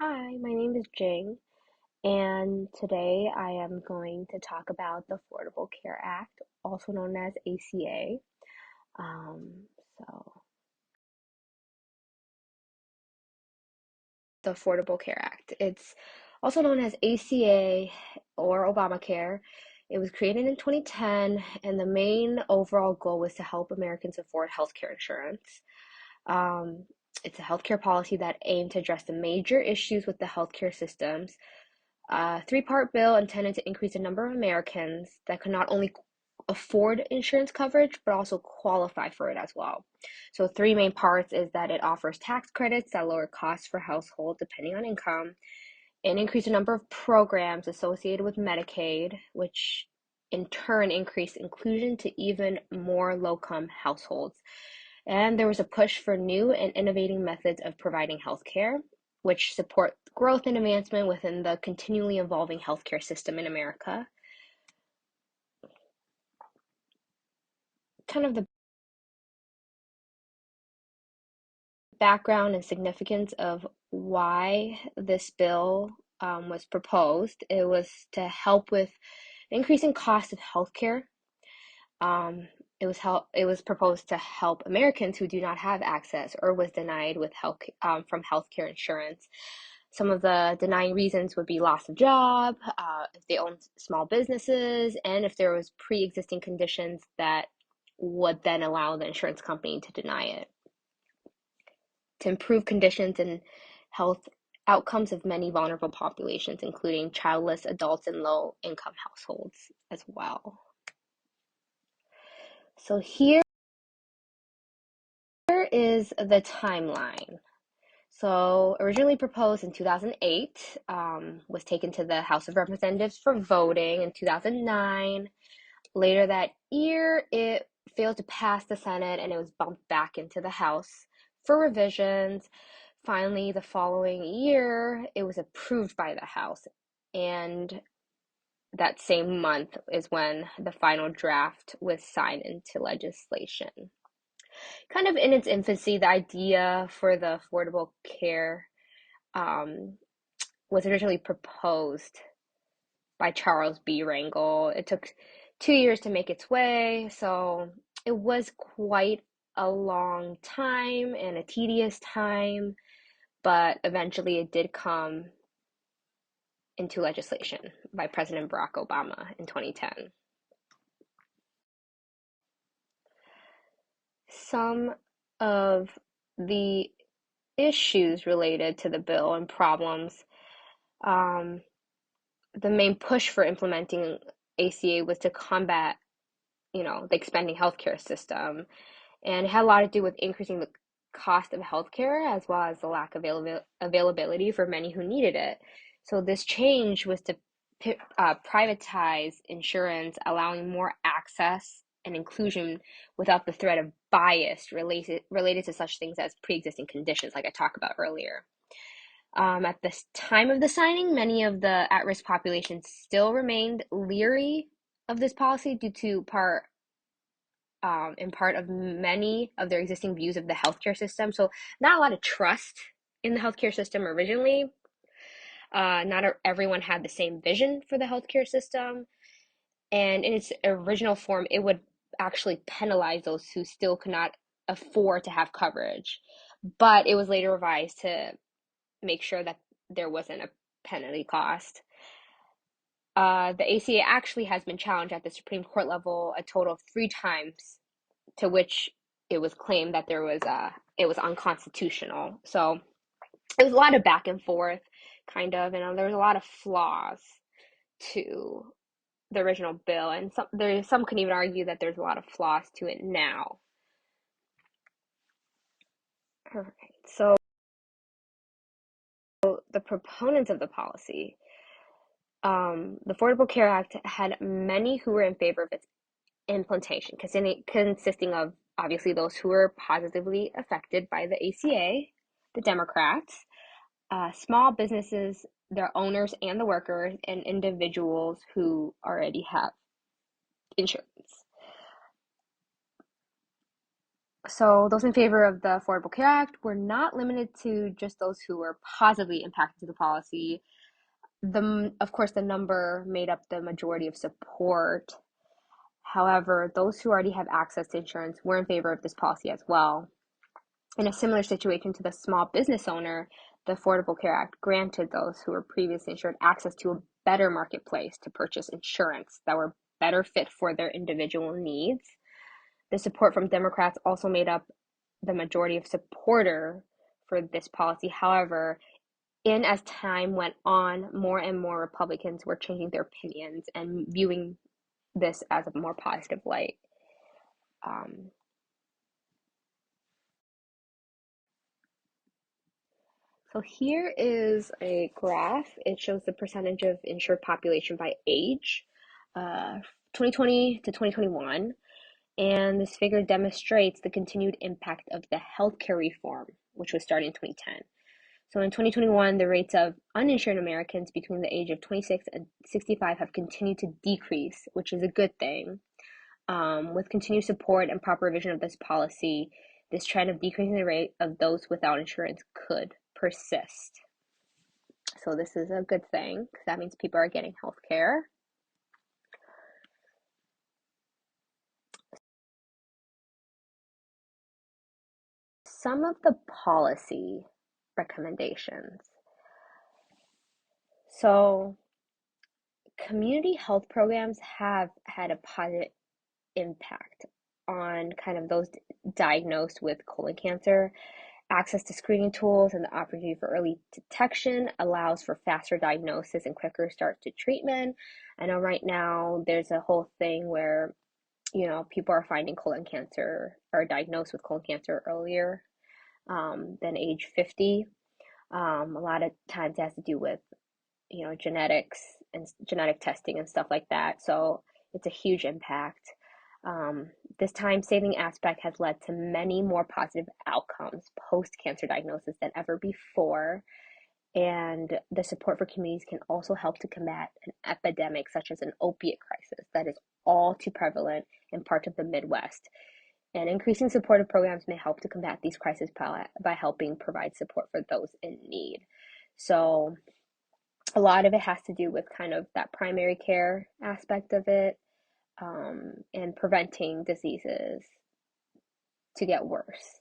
Hi, my name is Jing, and today I am going to talk about the Affordable Care Act, also known as ACA. Um, so, the Affordable Care Act. It's also known as ACA or Obamacare. It was created in 2010, and the main overall goal was to help Americans afford healthcare insurance. Um, it's a healthcare policy that aimed to address the major issues with the healthcare systems. A three-part bill intended to increase the number of Americans that could not only afford insurance coverage, but also qualify for it as well. So, three main parts is that it offers tax credits that lower costs for households depending on income, and increase the number of programs associated with Medicaid, which in turn increased inclusion to even more low-income households. And there was a push for new and innovating methods of providing healthcare, which support growth and advancement within the continually evolving healthcare system in America. Kind of the background and significance of why this bill was proposed. It was to help with increasing cost of healthcare. It was proposed to help Americans who do not have access or was denied with health from healthcare insurance. Some of the denying reasons would be loss of job, if they own small businesses, and if there was pre-existing conditions that would then allow the insurance company to deny it. To improve conditions and health outcomes of many vulnerable populations, including childless adults and low-income households as well. So here is the timeline. So originally proposed in 2008, was taken to the House of Representatives for voting in 2009. Later that year, it failed to pass the Senate and it was bumped back into the House for revisions. Finally, the following year, it was approved by the House. And that same month is when the final draft was signed into legislation. Kind of in its infancy, the idea for the Affordable Care um, was originally proposed by Charles B. Rangel. It took 2 years to make its way, so it was quite a long time and a tedious time, but eventually it did come into legislation by President Barack Obama in 2010. Some of the issues related to the bill and problems, um, the main push for implementing ACA was to combat, the expanding healthcare system. And it had a lot to do with increasing the cost of healthcare as well as the lack of availability for many who needed it. So this change was to privatize insurance, allowing more access and inclusion without the threat of bias related to such things as pre-existing conditions, like I talked about earlier. At the time of the signing, many of the at-risk populations still remained leery of this policy due to in part of many of their existing views of the healthcare system. So not a lot of trust in the healthcare system originally. Not everyone had the same vision for the healthcare system. And in its original form, it would actually penalize those who still could not afford to have coverage. But it was later revised to make sure that there wasn't a penalty cost. The ACA actually has been challenged at the Supreme Court level a total of 3 times, to which it was claimed that it was unconstitutional. So it was a lot of back and forth, kind of, and there was a lot of flaws to the original bill, and some can even argue that there's a lot of flaws to it now. All right, so the proponents of the policy, the Affordable Care Act had many who were in favor of its implementation, consisting of obviously those who were positively affected by the ACA, the Democrats, small businesses, their owners and the workers, and individuals who already have insurance. So those in favor of the Affordable Care Act were not limited to just those who were positively impacted to the policy. Of course, the number made up the majority of support. However, those who already have access to insurance were in favor of this policy as well. In a similar situation to the small business owner, the Affordable Care Act granted those who were previously insured access to a better marketplace to purchase insurance that were better fit for their individual needs. The support from Democrats also made up the majority of supporter for this policy. However, as time went on, more and more Republicans were changing their opinions and viewing this as a more positive light. So here is a graph. It shows the percentage of insured population by age, 2020 to 2021. And this figure demonstrates the continued impact of the healthcare reform, which was started in 2010. So in 2021, the rates of uninsured Americans between the age of 26 and 65 have continued to decrease, which is a good thing. With continued support and proper revision of this policy, this trend of decreasing the rate of those without insurance could persist. So this is a good thing because that means people are getting health care. Some of the policy recommendations. So community health programs have had a positive impact on kind of those diagnosed with colon cancer. Access to screening tools and the opportunity for early detection allows for faster diagnosis and quicker start to treatment. I know right now there's a whole thing where, people are finding colon cancer or diagnosed with colon cancer earlier than age 50. A lot of times it has to do with, genetics and genetic testing and stuff like that. So it's a huge impact. This time saving aspect has led to many more positive outcomes post cancer diagnosis than ever before. And the support for communities can also help to combat an epidemic such as an opiate crisis that is all too prevalent in parts of the Midwest. And increasing supportive programs may help to combat these crises by helping provide support for those in need. So a lot of it has to do with kind of that primary care aspect of it, and preventing diseases to get worse.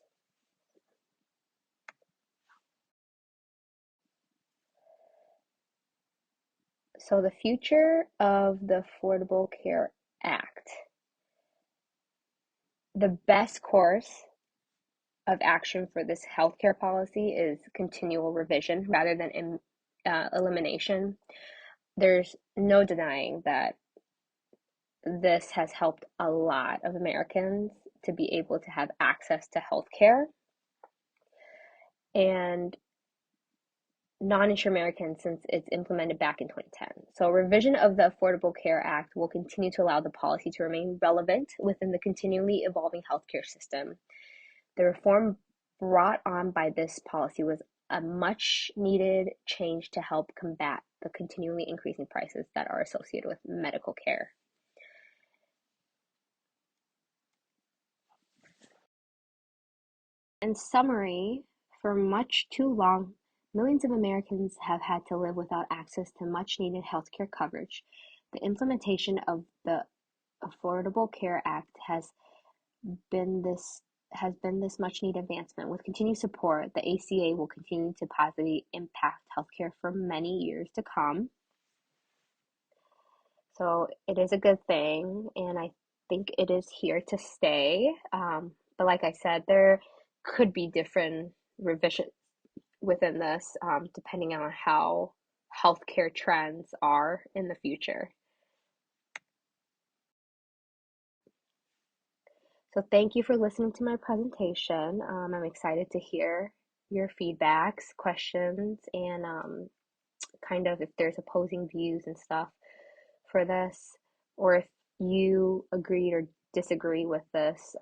So the future of the Affordable Care Act. The best course of action for this healthcare policy is continual revision rather than elimination. There's no denying that this has helped a lot of Americans to be able to have access to healthcare, and non-insured Americans since it's implemented back in 2010. So a revision of the Affordable Care Act will continue to allow the policy to remain relevant within the continually evolving healthcare system. The reform brought on by this policy was a much needed change to help combat the continually increasing prices that are associated with medical care. In summary, for much too long, millions of Americans have had to live without access to much needed healthcare coverage. The implementation of the Affordable Care Act been this has been this much needed advancement. With continued support, the ACA will continue to positively impact healthcare for many years to come. So it is a good thing, and I think it is here to stay. But like I said, there could be different revisions within this, depending on how healthcare trends are in the future. So thank you for listening to my presentation. I'm excited to hear your feedbacks, questions, and kind of if there's opposing views and stuff for this, or if you agreed or disagree with this.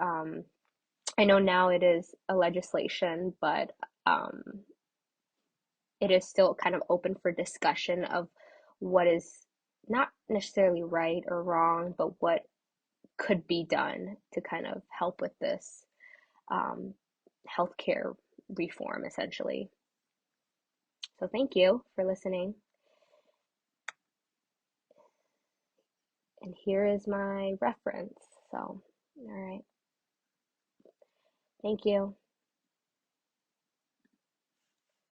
I know now it is a legislation, but um, it is still kind of open for discussion of what is not necessarily right or wrong, but what could be done to kind of help with this. um, healthcare reform, essentially. So thank you for listening. And here is my reference. So, all right. Thank you.